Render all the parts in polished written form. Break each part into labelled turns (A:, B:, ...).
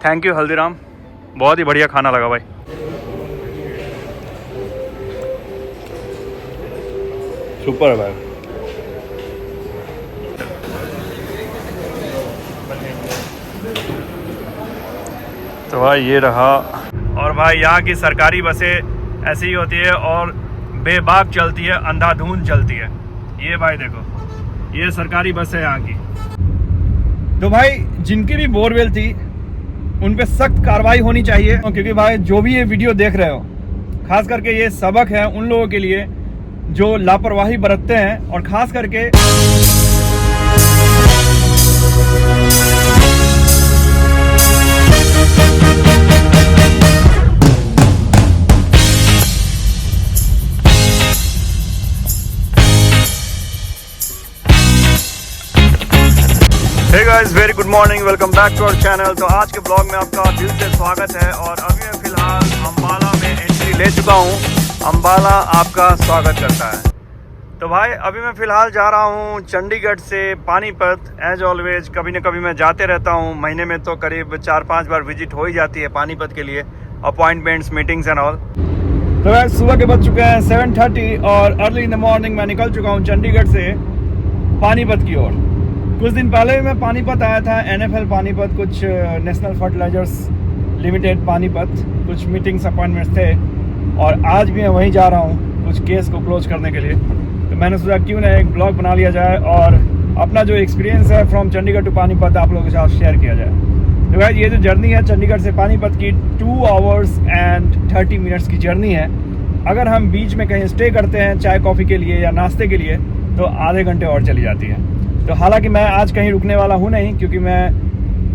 A: Thank you Haldiram, बहुत ही बढ़िया खाना लगा भाई। सुपर है भाई। तो भाई ये रहा। और भाई यहाँ की सरकारी बसें ऐसी ही होती है और बेबाक चलती है, अंधाधुंध चलती है। ये भाई देखो, ये सरकारी बस है यहाँ की। तो भाई जिनकी भी बोरवेल थी उन पे सख्त कार्रवाई होनी चाहिए, क्योंकि भाई जो भी ये वीडियो देख रहे हो, खास करके ये सबक है उन लोगों के लिए जो लापरवाही बरतते हैं, और खास करके hey guys, very good morning, welcome back to our channel. तो आज के ब्लॉग में आपका दिल से स्वागत है। और अभी मैं फ़िलहाल अम्बाला में एंट्री ले चुका हूँ। अम्बाला आपका स्वागत करता है। तो भाई अभी मैं फ़िलहाल जा रहा हूँ चंडीगढ़ से पानीपत। एज ऑलवेज कभी न कभी मैं जाते रहता हूँ, महीने में तो करीब 4-5 बार विजिट हो ही जाती है पानीपत के लिए, अपॉइंटमेंट्स, मीटिंग्स एंड ऑल। तो भाई सुबह के बज चुके हैं 7:30 और अर्ली इन द मॉर्निंग मैं निकल चुका हूँ चंडीगढ़ से पानीपत की ओर। कुछ दिन पहले भी मैं पानीपत आया था, NFL पानीपत, कुछ नेशनल फर्टिलाइजर्स लिमिटेड पानीपत, कुछ मीटिंग्स अपॉइंटमेंट्स थे, और आज भी मैं वहीं जा रहा हूँ कुछ केस को क्लोज करने के लिए। तो मैंने सोचा क्यों ना एक ब्लॉग बना लिया जाए और अपना जो एक्सपीरियंस है फ्रॉम चंडीगढ़ टू पानीपत आप लोगों के साथ शेयर किया जाए। तो भाई ये जो जर्नी है चंडीगढ़ से पानीपत की 2 आवर्स एंड 30 मिनट्स की जर्नी है। अगर हम बीच में कहीं स्टे करते हैं चाय कॉफ़ी के लिए या नाश्ते के लिए तो आधे घंटे और चली जाती है। तो हालांकि मैं आज कहीं रुकने वाला हूँ नहीं, क्योंकि मैं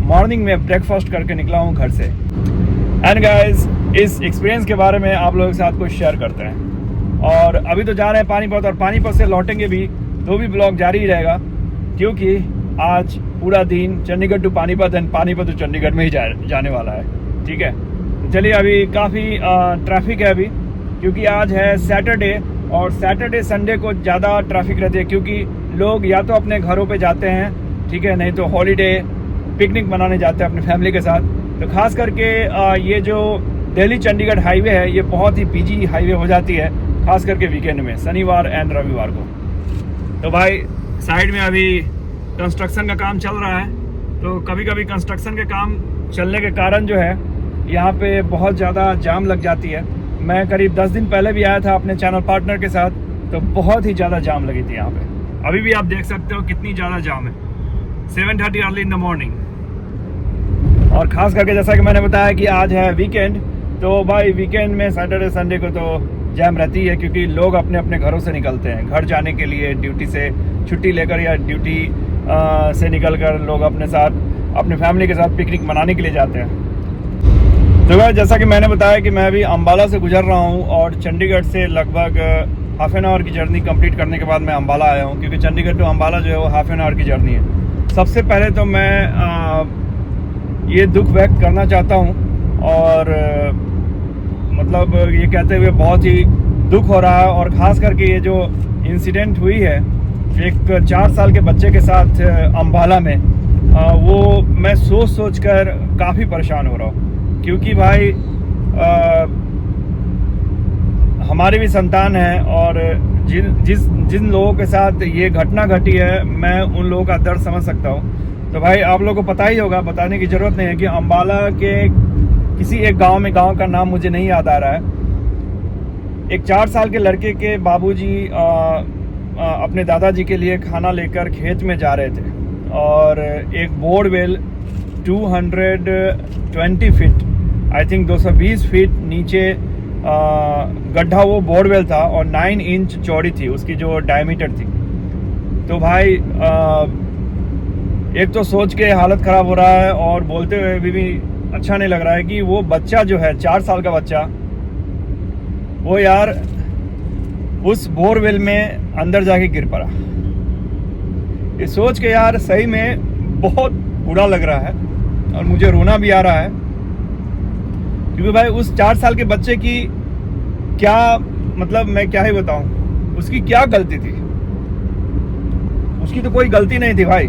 A: मॉर्निंग में ब्रेकफास्ट करके निकला हूँ घर से। एंड गाइस, इस एक्सपीरियंस के बारे में आप लोगों के साथ कुछ शेयर करते हैं। और अभी तो जा रहे हैं पानीपत, और पानीपत से लौटेंगे भी तो भी ब्लॉग जारी ही रहेगा, क्योंकि आज पूरा दिन Chandigarh to Panipat and Panipat to Chandigarh में ही जाने वाला है। ठीक है, तो चलिए। अभी काफ़ी ट्रैफिक है अभी, क्योंकि आज है सैटरडे, और सैटरडे संडे को ज़्यादा ट्रैफिक रहती है, क्योंकि लोग या तो अपने घरों पे जाते हैं, ठीक है, नहीं तो हॉलीडे पिकनिक मनाने जाते हैं अपने फैमिली के साथ। तो खास करके ये जो दिल्ली चंडीगढ़ हाईवे है ये बहुत ही बिजी हाईवे हो जाती है, खास करके वीकेंड में, शनिवार एंड रविवार को। तो भाई साइड में अभी कंस्ट्रक्शन का काम चल रहा है, तो कभी कभी कंस्ट्रक्शन के काम चलने के कारण जो है यहाँ पे बहुत ज़्यादा जाम लग जाती है। मैं करीब 10 दिन पहले भी आया था अपने चैनल पार्टनर के साथ, तो बहुत ही ज़्यादा जाम लगी थी यहाँ पे। अभी भी आप देख सकते हो कितनी ज़्यादा जाम है, 7:30 अर्ली इन द मॉर्निंग। और ख़ास करके जैसा कि मैंने बताया कि आज है वीकेंड, तो भाई वीकेंड में सैटरडे संडे को तो जाम रहती है, क्योंकि लोग अपने अपने घरों से निकलते हैं घर जाने के लिए, ड्यूटी से छुट्टी लेकर या ड्यूटी से निकल कर लोग अपने साथ अपने फैमिली के साथ पिकनिक मनाने के लिए जाते हैं। तो भाई जैसा कि मैंने बताया कि मैं अभी अम्बाला से गुजर रहा हूँ, और चंडीगढ़ से लगभग हाफ एन आवर की जर्नी कंप्लीट करने के बाद मैं अम्बाला आया हूँ, क्योंकि चंडीगढ़ टू अम्बाला जो है वो हाफ एन आवर की जर्नी है। सबसे पहले तो मैं ये दुख व्यक्त करना चाहता हूँ, और मतलब ये कहते हुए बहुत ही दुख हो रहा है। और ख़ास करके ये जो इंसिडेंट हुई है एक 4 साल के बच्चे के साथ अम्बाला में, वो मैं सोच कर काफ़ी परेशान हो रहा हूँ, क्योंकि भाई हमारी भी संतान है, और जिन लोगों के साथ ये घटना घटी है मैं उन लोगों का दर्द समझ सकता हूँ। तो भाई आप लोगों को पता ही होगा, बताने की ज़रूरत नहीं है कि अम्बाला के किसी एक गांव में, गांव का नाम मुझे नहीं याद आ रहा है, एक 4 साल के लड़के के बाबूजी अपने दादाजी के लिए खाना लेकर खेत में जा रहे थे, और एक borewell 220 feet, I think 220 feet नीचे गड्ढा वो बोरवेल था, और 9 इंच चौड़ी थी उसकी जो डायमीटर थी। तो भाई एक तो सोच के हालत ख़राब हो रहा है, और बोलते हुए भी अच्छा नहीं लग रहा है कि वो बच्चा जो है 4 साल का बच्चा, वो यार उस बोरवेल में अंदर जाके गिर पड़ा। ये सोच के यार सही में बहुत बुरा लग रहा है, और मुझे रोना भी आ रहा है, क्योंकि भाई उस 4 साल के बच्चे की क्या, मतलब मैं क्या ही बताऊं, उसकी क्या गलती थी? उसकी तो कोई गलती नहीं थी भाई।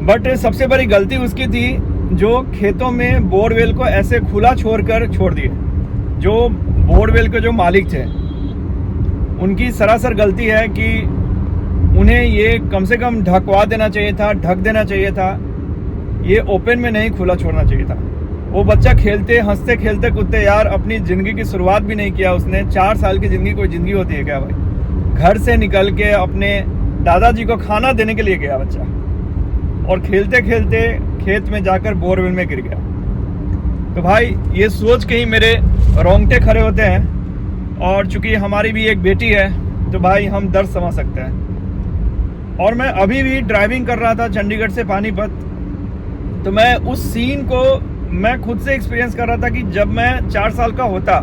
A: बट सबसे बड़ी गलती उसकी थी जो खेतों में बोरवेल को ऐसे खुला छोड़ दिए। जो बोरवेल के जो मालिक थे उनकी सरासर गलती है कि उन्हें ये कम से कम ढकवा देना चाहिए था, ढक देना चाहिए था, ये ओपन में नहीं खुला छोड़ना चाहिए था। वो बच्चा खेलते हंसते खेलते कूदते यार अपनी ज़िंदगी की शुरुआत भी नहीं किया उसने। 4 साल की ज़िंदगी कोई ज़िंदगी होती है क्या भाई? घर से निकल के अपने दादाजी को खाना देने के लिए गया बच्चा और खेलते खेलते खेत में जाकर बोरवेल में गिर गया। तो भाई ये सोच के ही मेरे रोंगटे खड़े होते हैं। और चूंकि हमारी भी एक बेटी है तो भाई हम दर्द समझ सकते हैं। और मैं अभी भी ड्राइविंग कर रहा था चंडीगढ़ से पानीपत, तो मैं उस सीन को मैं खुद से एक्सपीरियंस कर रहा था कि जब मैं 4 साल का होता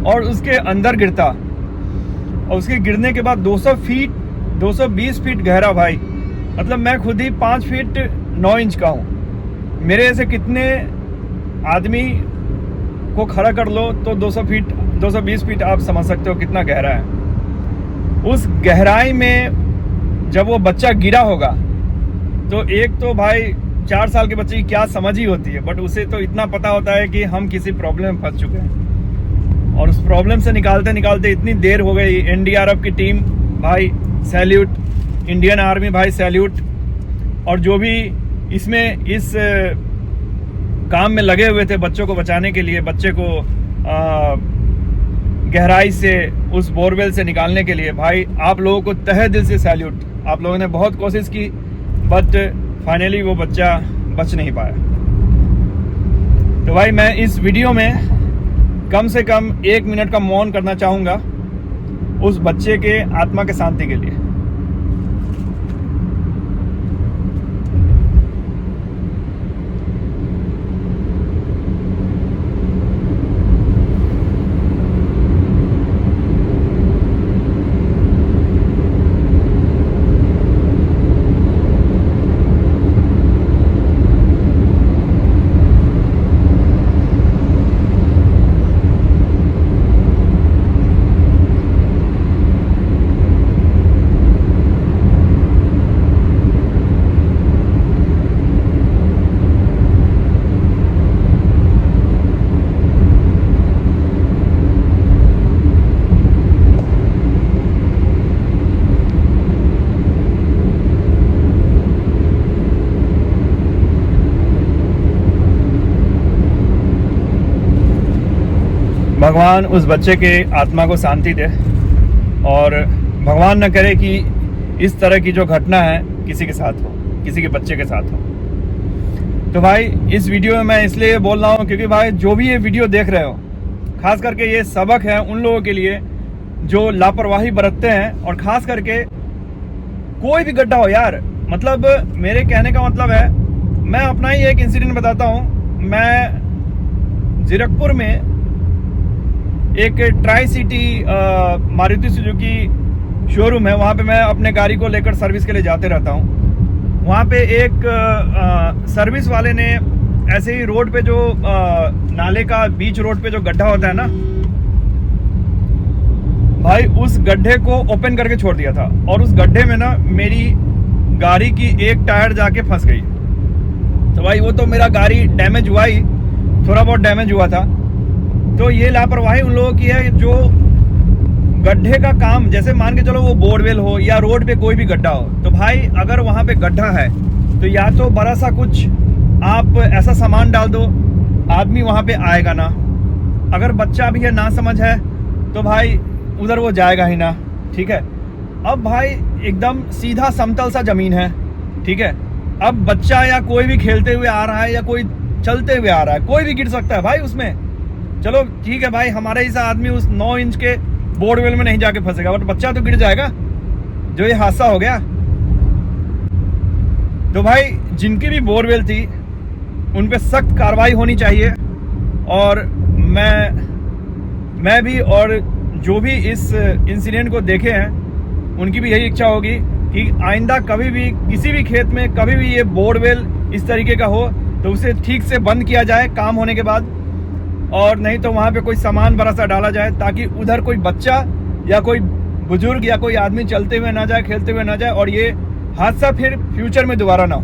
A: और उसके अंदर गिरता और उसके गिरने के बाद 220 फीट गहरा भाई, मतलब मैं खुद ही 5 फीट 9 इंच का हूँ। मेरे ऐसे कितने आदमी को खड़ा कर लो तो 220 फीट आप समझ सकते हो कितना गहरा है। उस गहराई में जब वो बच्चा गिरा होगा तो एक तो भाई 4 साल के बच्चे की क्या समझ ही होती है, बट उसे तो इतना पता होता है कि हम किसी प्रॉब्लम में फंस चुके हैं। और उस प्रॉब्लम से निकालते निकालते इतनी देर हो गई। एनडीआरएफ की टीम भाई सैल्यूट, इंडियन आर्मी भाई सैल्यूट, और जो भी इसमें इस काम में लगे हुए थे बच्चों को बचाने के लिए, बच्चे को गहराई से उस बोरवेल से निकालने के लिए, भाई आप लोगों को तहे दिल से सैल्यूट। आप लोगों ने बहुत कोशिश की बट फाइनली वो बच्चा बच नहीं पाया। तो भाई मैं इस वीडियो में कम से कम 1 मिनट का मौन करना चाहूँगा उस बच्चे के आत्मा के शांति के लिए। भगवान उस बच्चे के आत्मा को शांति दे और भगवान न करे कि इस तरह की जो घटना है किसी के साथ हो, किसी के बच्चे के साथ हो। तो भाई इस वीडियो में मैं इसलिए बोल रहा हूँ क्योंकि भाई जो भी ये वीडियो देख रहे हो, खास करके ये सबक है उन लोगों के लिए जो लापरवाही बरतते हैं। और खास करके कोई भी गड्ढा हो यार, मतलब मेरे कहने का मतलब है, मैं अपना ही एक इंसिडेंट बताता हूँ। मैं जीरकपुर में एक tri city Maruti Suzuki showroom है, वहाँ पे मैं अपने गाड़ी को लेकर सर्विस के लिए जाते रहता हूँ। वहाँ पे एक सर्विस वाले ने ऐसे ही रोड पे जो नाले का बीच रोड पे जो गड्ढा होता है ना भाई, उस गड्ढे को ओपन करके छोड़ दिया था। और उस गड्ढे में ना मेरी गाड़ी की एक टायर जाके फंस गई। तो भाई वो तो मेरा गाड़ी डैमेज हुआ ही, थोड़ा बहुत डैमेज हुआ था। तो ये लापरवाही उन लोगों की है जो गड्ढे का काम, जैसे मान के चलो वो बोरवेल हो या रोड पे कोई भी गड्ढा हो, तो भाई अगर वहाँ पे गड्ढा है तो या तो बड़ा सा कुछ आप ऐसा सामान डाल दो, आदमी वहाँ पे आएगा ना। अगर बच्चा भी है, ना समझ है, तो भाई उधर वो जाएगा ही ना, ठीक है। अब भाई एकदम सीधा समतल सा जमीन है, ठीक है। अब बच्चा या कोई भी खेलते हुए आ रहा है या कोई चलते हुए आ रहा है, कोई भी गिर सकता है भाई उसमें। चलो ठीक है भाई, हमारा ही सा आदमी उस 9 इंच के बोरवेल में नहीं जाके फंसेगा, बट बच्चा तो गिर जाएगा। जो ये हादसा हो गया, तो भाई जिनकी भी बोरवेल थी उन पे सख्त कार्रवाई होनी चाहिए। और मैं भी और जो भी इस इंसिडेंट को देखे हैं उनकी भी यही इच्छा होगी कि आइंदा कभी भी किसी भी खेत में कभी भी ये बोरवेल इस तरीके का हो तो उसे ठीक से बंद किया जाए काम होने के बाद, और नहीं तो वहाँ पे कोई सामान बड़ा सा डाला जाए ताकि उधर कोई बच्चा या कोई बुजुर्ग या कोई आदमी चलते हुए ना जाए, खेलते हुए ना जाए, और ये हादसा फिर फ्यूचर में दोबारा ना हो।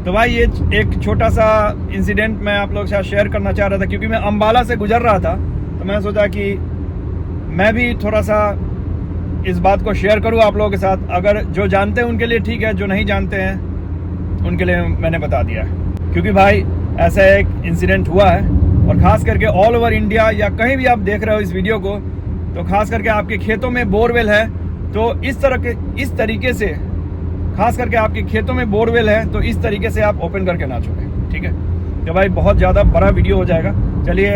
A: तो भाई ये एक छोटा सा इंसिडेंट मैं आप लोगों के साथ शेयर करना चाह रहा था, क्योंकि मैं अम्बाला से गुजर रहा था तो मैं सोचा कि मैं भी थोड़ा सा इस बात को शेयर करूँ आप लोगों के साथ। अगर जो जानते हैं उनके लिए ठीक है, जो नहीं जानते हैं उनके लिए मैंने बता दिया है। क्योंकि भाई ऐसा एक इंसिडेंट हुआ है, और ख़ास करके ऑल ओवर इंडिया या कहीं भी आप देख रहे हो इस वीडियो को, तो ख़ास करके आपके खेतों में बोरवेल है तो इस तरीके से, खास करके आपके खेतों में बोरवेल है तो इस तरीके से आप ओपन करके ना छोड़ें, ठीक है। तो भाई बहुत ज़्यादा बड़ा वीडियो हो जाएगा। चलिए,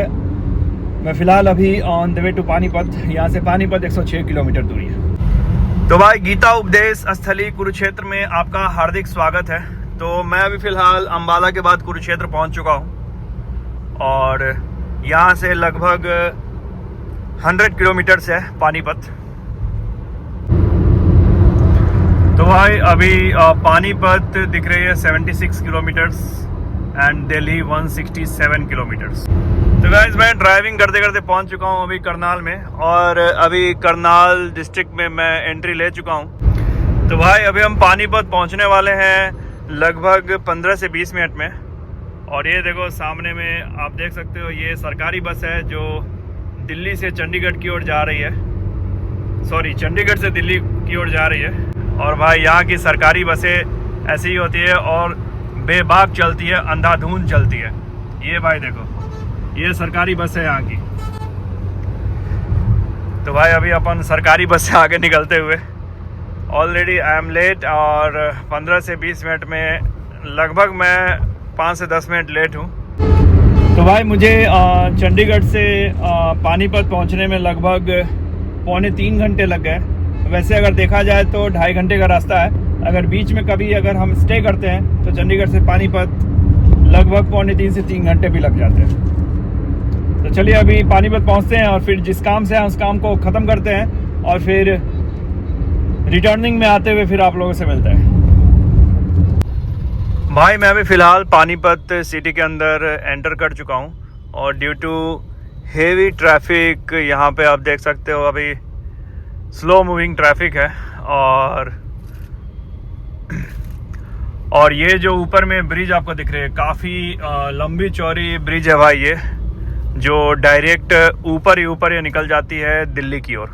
A: मैं फ़िलहाल अभी on the way to Panipat, यहाँ से पानीपत 106 किलोमीटर दूरी है। तो भाई गीता उपदेश स्थली कुरुक्षेत्र में आपका हार्दिक स्वागत है। तो मैं अभी फ़िलहाल अम्बाला के बाद कुरुक्षेत्र पहुँच चुका हूँ, और यहाँ से लगभग 100 किलोमीटर है पानीपत। तो भाई अभी पानीपत दिख रही है 76 किलोमीटर्स एंड दिल्ली 167 किलोमीटर्स। तो गाइस मैं ड्राइविंग करते करते पहुंच चुका हूं अभी करनाल में, और अभी करनाल डिस्ट्रिक्ट में मैं एंट्री ले चुका हूं। तो भाई अभी हम पानीपत पहुंचने वाले हैं लगभग 15 से 20 मिनट में। और ये देखो सामने में आप देख सकते हो, ये सरकारी बस है जो दिल्ली से चंडीगढ़ की ओर जा रही है, सॉरी चंडीगढ़ से दिल्ली की ओर जा रही है। और भाई यहाँ की सरकारी बसें ऐसी ही होती है और बेबाक चलती है, अंधाधुंध चलती है। ये भाई देखो, ये सरकारी बस है यहाँ की। तो भाई अभी अपन सरकारी बस से आगे निकलते हुए, ऑलरेडी आई एम लेट, और 15 से 20 मिनट में लगभग मैं 5 से 10 मिनट लेट हूँ। तो भाई मुझे चंडीगढ़ से पानीपत पहुँचने में लगभग 2.25 घंटे लग गए। वैसे अगर देखा जाए तो 2.5 घंटे का रास्ता है। अगर बीच में कभी अगर हम स्टे करते हैं तो चंडीगढ़ से पानीपत लगभग 2.25 से 3 घंटे भी लग जाते हैं। तो चलिए अभी पानीपत पहुंचते हैं, और फिर जिस काम से हैं उस काम को ख़त्म करते हैं, और फिर रिटर्निंग में आते हुए फिर आप लोगों से मिलते हैं। भाई मैं अभी फ़िलहाल पानीपत सिटी के अंदर एंटर कर चुका हूँ, और ड्यू टू हेवी ट्रैफिक यहाँ पे आप देख सकते हो अभी स्लो मूविंग ट्रैफिक है। और ये जो ऊपर में ब्रिज आपको दिख रही है, काफ़ी लंबी चौड़ी ब्रिज है भाई, ये जो डायरेक्ट ऊपर ही निकल जाती है दिल्ली की ओर।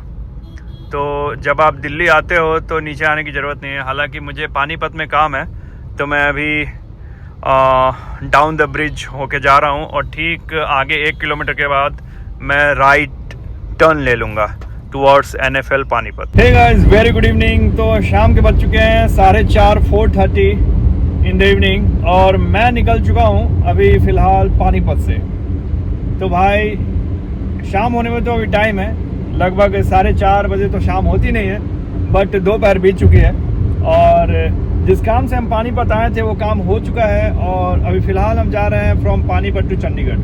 A: तो जब आप दिल्ली आते हो तो नीचे आने की ज़रूरत नहीं है। हालांकि मुझे पानीपत में काम है तो मैं अभी डाउन द ब्रिज होके जा रहा हूँ, और ठीक आगे 1 किलोमीटर के बाद मैं राइट टर्न ले लूँगा towards NFL Panipat. Hey guys, very good evening. तो शाम के बज चुके हैं 4:30 इन द इवनिंग, और मैं निकल चुका हूँ अभी फ़िलहाल पानीपत से। तो भाई शाम होने में तो अभी टाइम है, लगभग 4:30 बजे तो शाम होती नहीं है, बट दोपहर बीत चुकी है। और जिस काम से हम पानीपत आए थे वो काम हो चुका है, और अभी फ़िलहाल हम जा रहे हैं फ्रॉम पानीपत टू चंडीगढ़।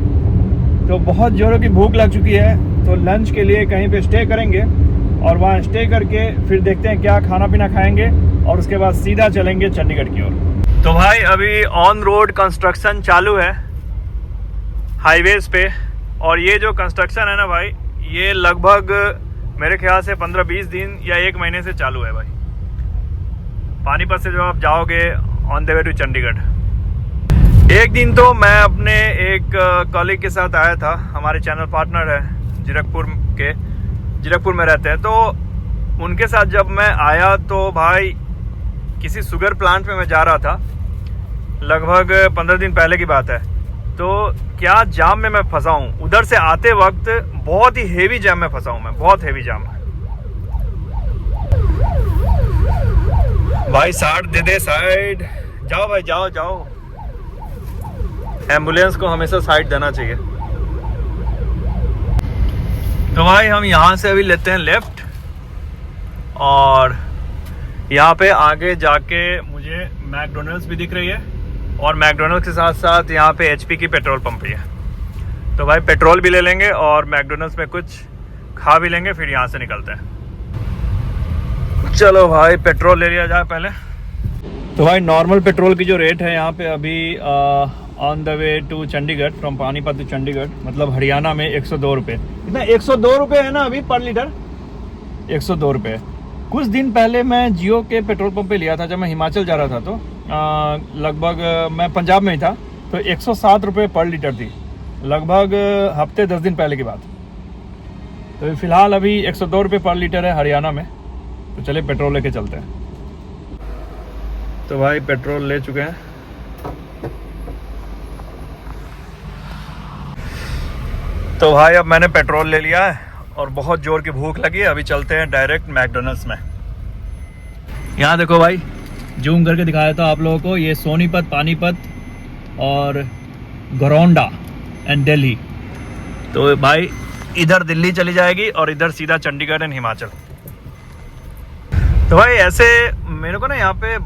A: तो बहुत ज़ोरों की भूख लग चुकी है, तो लंच के लिए कहीं पे स्टे करेंगे, और वहाँ स्टे करके फिर देखते हैं क्या खाना पीना खाएंगे, और उसके बाद सीधा चलेंगे चंडीगढ़ की ओर। तो भाई अभी ऑन रोड कंस्ट्रक्शन चालू है हाईवेज पे, और ये जो कंस्ट्रक्शन है ना भाई, ये लगभग मेरे ख्याल से 15-20 दिन या 1 महीने से चालू है भाई। पानीपत से जो आप जाओगे on the way to Chandigarh. एक दिन तो मैं अपने एक कॉलीग के साथ आया था, हमारे चैनल पार्टनर है जीरकपुर में रहते हैं। तो उनके साथ जब मैं आया तो भाई किसी शुगर प्लांट में मैं जा रहा था, लगभग 15 दिन पहले की बात है। तो क्या जाम में मैं फंसा हूँ, उधर से आते वक्त बहुत ही हेवी जाम में फंसा हूँ मैं, बहुत हेवी जाम है भाई। साइड दे दे, साइड जाओ भाई, जाओ जाओ। एम्बुलेंस को हमेशा साइड देना चाहिए। तो भाई हम यहाँ से अभी लेते हैं लेफ्ट, और यहाँ पे आगे जाके मुझे मैकडोनल्ड्स भी दिख रही है, और मैकडोनल्ड्स के साथ साथ यहाँ पे HP की पेट्रोल पंप भी है। तो भाई पेट्रोल भी ले लेंगे और मैकडोनल्ड्स में कुछ खा भी लेंगे, फिर यहाँ से निकलते हैं। चलो भाई पेट्रोल ले लिया जाए पहले। तो भाई नॉर्मल पेट्रोल की जो रेट है यहाँ पे अभी on the way to Chandigarh, from Panipat to Chandigarh, मतलब हरियाणा में 102 रुपये। इतना 102 रुपये है ना अभी पर लीटर, 102 रुपये। कुछ दिन पहले मैं जियो के पेट्रोल पंप पे लिया था जब मैं हिमाचल जा रहा था, तो लगभग मैं पंजाब में ही था, तो 107 रुपये पर लीटर थी, लगभग हफ्ते 10 दिन पहले की बात। तो फ़िलहाल अभी 102 रुपये पर लीटर है हरियाणा में। तो चलिए पेट्रोल लेके चलते हैं। तो भाई पेट्रोल ले चुके हैं। तो भाई अब मैंने पेट्रोल ले लिया है और बहुत ज़ोर की भूख लगी है। अभी चलते हैं डायरेक्ट मैकडोनल्ड्स में। यहाँ देखो भाई, जूम करके दिखाया था आप लोगों को, ये सोनीपत, पानीपत और गरौंडा एंड दिल्ली। तो भाई इधर दिल्ली चली जाएगी और इधर सीधा चंडीगढ़ एंड हिमाचल। तो भाई ऐसे मेरे को ना यहाँ पे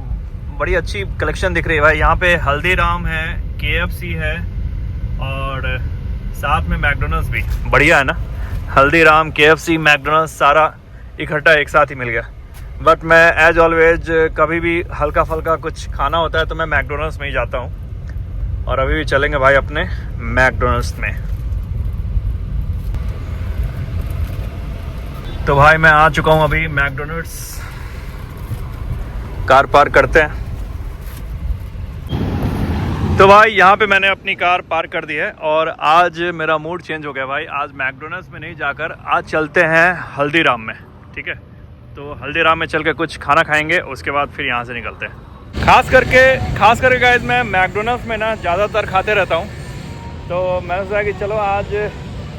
A: बड़ी अच्छी कलेक्शन दिख रही है भाई। यहाँ पे हल्दीराम है, KFC है और साथ में मैकडोनल्ड्स भी। बढ़िया है ना, हल्दीराम, KFC, मैकडोनल्ड्स सारा इकट्ठा एक साथ ही मिल गया। बट मैं एज ऑलवेज कभी भी हल्का फुल्का कुछ खाना होता है तो मैं मैकडोनल्ड्स में ही जाता हूँ। और अभी भी चलेंगे भाई अपने मैकडोनल्ड्स में। तो भाई मैं आ चुका हूँ अभी मैकडोनल्ड्स। कार पार्क करते हैं। तो भाई यहाँ पे मैंने अपनी कार पार्क कर दी है और आज मेरा मूड चेंज हो गया भाई। आज मैकडोनल्ड्स में नहीं जाकर आज चलते हैं हल्दीराम में, ठीक है। तो हल्दीराम में चल के कुछ खाना खाएंगे, उसके बाद फिर यहाँ से निकलते हैं। खास करके गाइस मैं मैकडोनल्ड्स में ना ज़्यादातर खाते रहता हूँ। तो मैंने सोचा कि चलो आज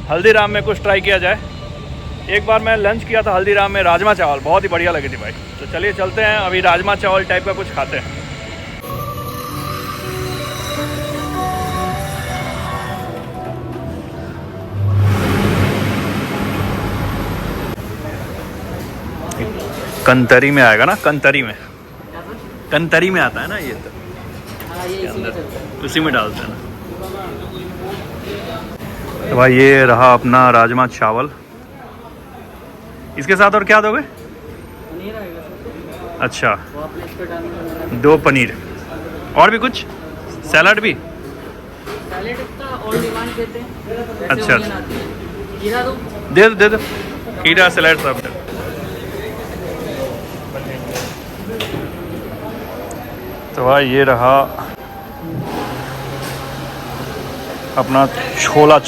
A: हल्दीराम में कुछ ट्राई किया जाए। एक बार मैं लंच किया था हल्दीराम में, राजमा चावल, बहुत ही बढ़िया लगी थी भाई। तो चलिए चलते हैं, अभी राजमा चावल टाइप का कुछ खाते हैं। कंतरी में आएगा ना, कंतरी में आता है ना ये। तो उसी में डालते हैं ना। तो भाई ये रहा अपना राजमा चावल। इसके साथ और क्या दोगे?
B: पनीर आएगा।
A: अच्छा,
B: वो अपने इस पे डालना।
A: 2 पनीर और भी कुछ, सैलड भी।
B: सैलेड का ऑल डिमांड देते हैं।
A: अच्छा,
B: खीरा दो,
A: दे दो खीरा, सैलड सब दे। तो भाई ये रहा अपना छोले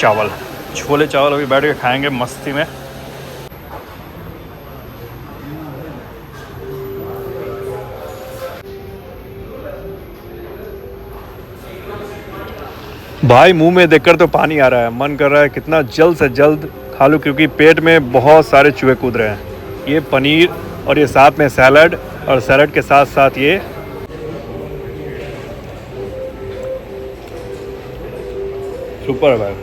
A: चावल अभी बैठ के खाएंगे मस्ती में। भाई मुंह में देखकर तो पानी आ रहा है, मन कर रहा है कितना जल्द से जल्द खा लूँ, क्योंकि पेट में बहुत सारे चूहे कूद रहे हैं। ये पनीर और ये साथ में सैलड, और सैलड के साथ साथ ये सुपर है भाई।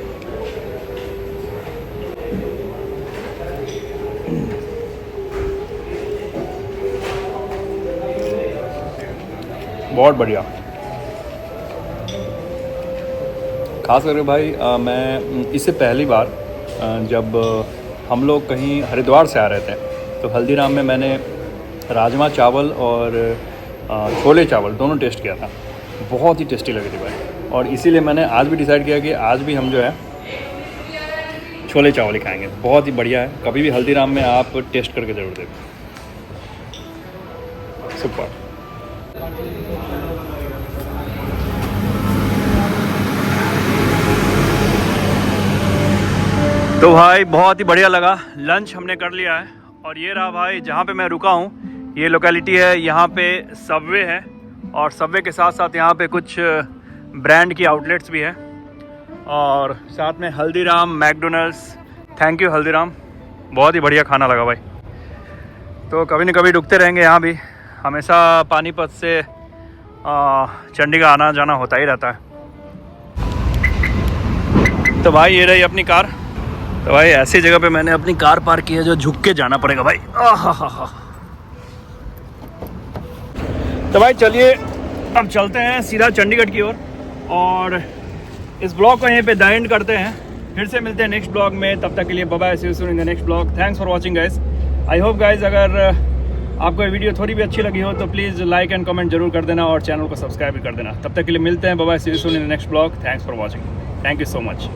A: बहुत बढ़िया। खास करके भाई मैं इससे पहली बार जब हम लोग कहीं हरिद्वार से आ रहे थे तो हल्दीराम में मैंने राजमा चावल और छोले चावल दोनों टेस्ट किया था। बहुत ही टेस्टी लगी थी भाई। और इसीलिए मैंने आज भी डिसाइड किया कि आज भी हम जो है छोले चावल ही खाएंगे। बहुत ही बढ़िया है, कभी भी हल्दीराम में आप टेस्ट करके ज़रूर देखो, सुपर। तो भाई बहुत ही बढ़िया लगा, लंच हमने कर लिया है। और ये रहा भाई जहाँ पे मैं रुका हूँ, ये लोकेलिटी है। यहाँ पे सबवे है और सबवे के साथ साथ यहाँ पे कुछ ब्रांड की आउटलेट्स भी है और साथ में Haldiram, McDonald's. Thank you Haldiram, बहुत ही बढ़िया खाना लगा भाई। तो कभी न कभी रुकते रहेंगे यहाँ भी, हमेशा पानीपत से चंडीगढ़ आना जाना होता ही रहता है। तो भाई ये रही अपनी कार। तो भाई ऐसी जगह पे मैंने अपनी कार पार्क की है जो झुक के जाना पड़ेगा भाई। तो भाई चलिए अब चलते हैं सीधा चंडीगढ़ की ओर और इस ब्लॉग को यहीं पे द एंड करते हैं। फिर से मिलते हैं नेक्स्ट ब्लॉग में, तब तक के लिए bye bye, see you soon in the next blog. Thanks for watching guys. I hope guys अगर आपको ये वीडियो थोड़ी भी अच्छी लगी हो तो प्लीज़ लाइक एंड कमेंट जरूर कर देना और चैनल को सब्सक्राइब भी कर देना। तब तक के लिए मिलते हैं, bye bye, see you soon in the next blog. Thanks for watching, thank you so much.